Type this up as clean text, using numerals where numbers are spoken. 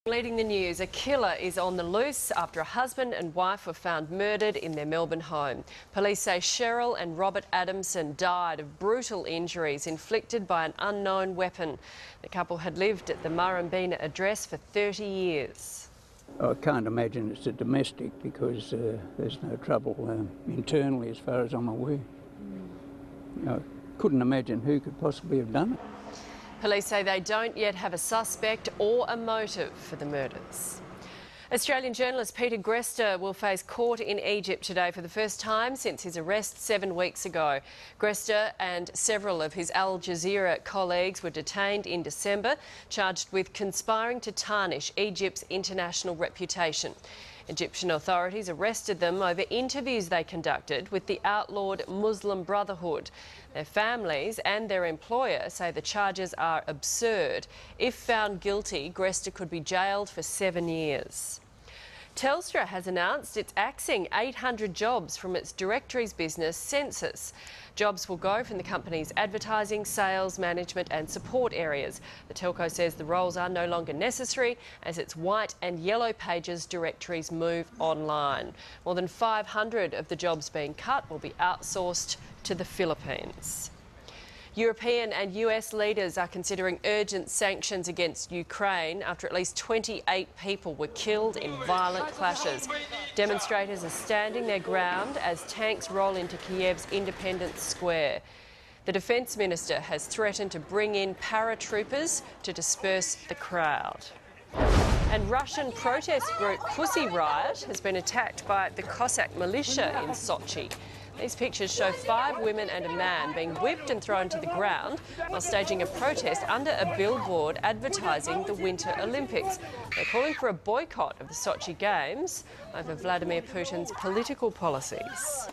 Leading the news, a killer is on the loose after a husband and wife were found murdered in their Melbourne home. Police say Cheryl and Robert Adamson died of brutal injuries inflicted by an unknown weapon. The couple had lived at the Murrumbeena address for 30 years. I can't imagine it's a domestic because there's no trouble internally as far as I'm aware. I couldn't imagine who could possibly have done it. Police say they don't yet have a suspect or a motive for the murders. Australian journalist Peter Greste will face court in Egypt today for the first time since his arrest 7 weeks ago. Greste and several of his Al Jazeera colleagues were detained in December, charged with conspiring to tarnish Egypt's international reputation. Egyptian authorities arrested them over interviews they conducted with the outlawed Muslim Brotherhood. Their families and their employer say the charges are absurd. If found guilty, Greste could be jailed for 7 years. Telstra has announced it's axing 800 jobs from its directories business, Census. Jobs will go from the company's advertising, sales, management and support areas. The telco says the roles are no longer necessary as its white and yellow pages directories move online. More than 500 of the jobs being cut will be outsourced to the Philippines. European and US leaders are considering urgent sanctions against Ukraine after at least 28 people were killed in violent clashes. Demonstrators are standing their ground as tanks roll into Kiev's Independence Square. The Defence Minister has threatened to bring in paratroopers to disperse the crowd. And Russian protest group Pussy Riot has been attacked by the Cossack militia in Sochi. These pictures show 5 women and a man being whipped and thrown to the ground while staging a protest under a billboard advertising the Winter Olympics. They're calling for a boycott of the Sochi Games over Vladimir Putin's political policies.